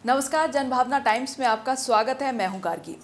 नमस्कार, जनभावना टाइम्स में आपका स्वागत है। मैं हूं गार्गी।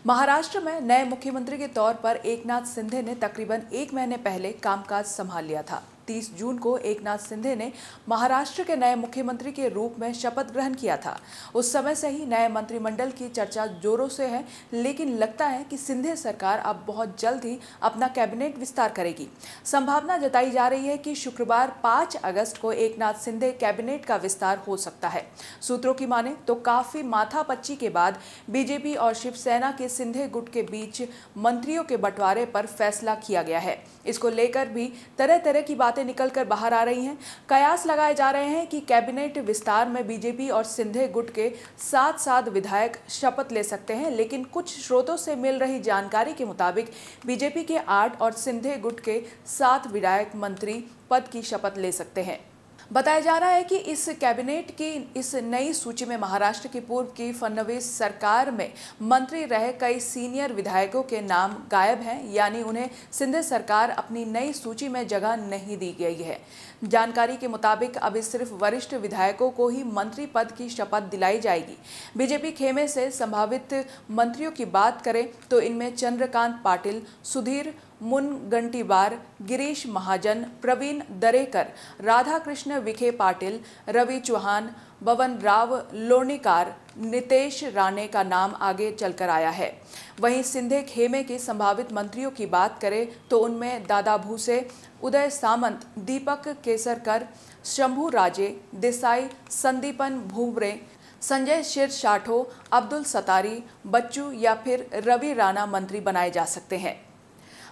महाराष्ट्र में नए मुख्यमंत्री के तौर पर एकनाथ शिंदे ने तकरीबन 1 महीने पहले कामकाज संभाल लिया था। 30 जून को एकनाथ शिंदे ने महाराष्ट्र के नए मुख्यमंत्री के रूप में शपथ ग्रहण किया था। उस समय से ही नए मंत्रिमंडल की चर्चा जोरों से है, लेकिन लगता है कि शिंदे सरकार अब बहुत जल्द ही अपना कैबिनेट विस्तार करेगी। संभावना जताई जा रही है कि शुक्रवार 5 अगस्त को एकनाथ शिंदे कैबिनेट का विस्तार हो सकता है। सूत्रों की माने तो काफी माथापच्ची के बाद बीजेपी और शिवसेना के शिंदे गुट के बीच मंत्रियों के बंटवारे पर फैसला किया गया है। इसको लेकर भी तरह तरह की बातें निकलकर बाहर आ रही हैं। कयास लगाए जा रहे हैं कि कैबिनेट विस्तार में बीजेपी और शिंदे गुट के 7 विधायक शपथ ले सकते हैं, लेकिन कुछ स्रोतों से मिल रही जानकारी के मुताबिक बीजेपी के 8 और शिंदे गुट के 7 विधायक मंत्री पद की शपथ ले सकते हैं। बताया जा रहा है कि इस कैबिनेट की इस नई सूची में महाराष्ट्र की पूर्व की फडणवीस सरकार में मंत्री रहे कई सीनियर विधायकों के नाम गायब हैं, यानी उन्हें शिंदे सरकार अपनी नई सूची में जगह नहीं दी गई है। जानकारी के मुताबिक अब सिर्फ वरिष्ठ विधायकों को ही मंत्री पद की शपथ दिलाई जाएगी। बीजेपी खेमे से संभावित मंत्रियों की बात करें तो इनमें चंद्रकांत पाटिल, सुधीर मुनगंटीवार, गिरीश महाजन, प्रवीण दरेकर, राधाकृष्ण विखे पाटिल, रवि चौहान, बबन राव लोणीकार, नितेश राणे का नाम आगे चलकर आया है। वहीं शिंदे खेमे के संभावित मंत्रियों की बात करें तो उनमें दादा भूसे, उदय सामंत, दीपक केसरकर, शंभू राजे, देसाई, संदीपन भुमरे, संजय शिरसाठो, अब्दुल सत्तारी, बच्चू या फिर रवि राणा मंत्री बनाए जा सकते हैं।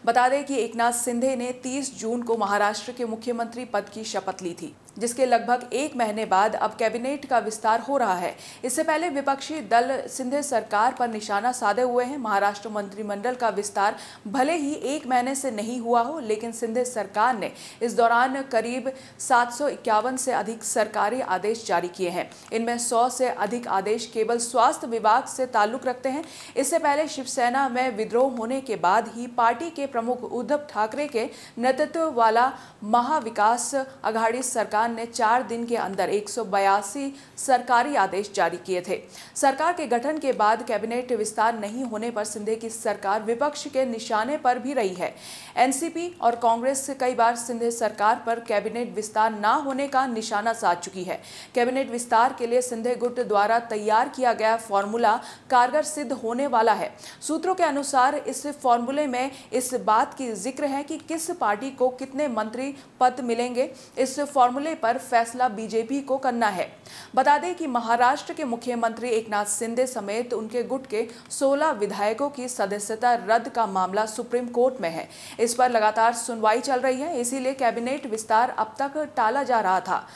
बता दें कि एकनाथ शिंदे ने 30 जून को महाराष्ट्र के मुख्यमंत्री पद की शपथ ली थी, जिसके लगभग 1 महीने बाद अब कैबिनेट का विस्तार हो रहा है। इससे पहले विपक्षी दल शिंदे सरकार पर निशाना साधे हुए हैं। महाराष्ट्र मंत्रिमंडल का विस्तार भले ही 1 महीने से नहीं हुआ हो, लेकिन शिंदे सरकार ने इस दौरान करीब 751 से अधिक सरकारी आदेश जारी किए हैं। इनमें 100 से अधिक आदेश केवल स्वास्थ्य विभाग से ताल्लुक रखते हैं। इससे पहले शिवसेना में विद्रोह होने के बाद ही पार्टी के प्रमुख उद्धव ठाकरे के नेतृत्व वाला महाविकास अघाड़ी सरकार ने 4 दिन के अंदर 182 सरकारी आदेश जारी किए थे। सरकार के गठन के बाद कैबिनेट विस्तार नहीं होने पर शिंदे की सरकार विपक्ष के निशाने पर भी रही है। एनसीपी और कांग्रेस से कई बार शिंदे सरकार पर कैबिनेट विस्तार न होने का निशाना साध चुकी है। कैबिनेट विस्तार के लिए शिंदे गुट द्वारा तैयार किया गया फॉर्मूला कारगर सिद्ध होने वाला है। सूत्रों के अनुसार इस फॉर्मूले में इस बात की जिक्र है कि किस पार्टी को कितने मंत्री पद मिलेंगे। इस फॉर्मूले पर फैसला बीजेपी को करना है। बता दें कि महाराष्ट्र के मुख्यमंत्री एकनाथ शिंदे समेत उनके गुट के 16 विधायकों की सदस्यता रद्द का मामला सुप्रीम कोर्ट में है। इस पर लगातार सुनवाई चल रही है, इसीलिए कैबिनेट विस्तार अब तक टाला जा रहा था।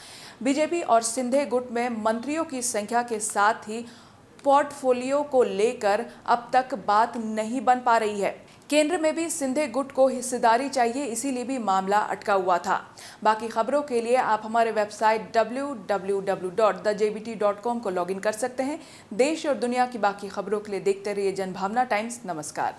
बीजेपी और शिंदे गुट में मंत्रियों की संख्या के साथ ही पोर्टफोलियो को लेकर अब तक बात नहीं बन पा रही है। केंद्र में भी शिंदे गुट को हिस्सेदारी चाहिए, इसीलिए भी मामला अटका हुआ था। बाकी खबरों के लिए आप हमारे वेबसाइट www.thejbt.com को लॉगिन कर सकते हैं। देश और दुनिया की बाकी खबरों के लिए देखते रहिए जनभावना टाइम्स। नमस्कार।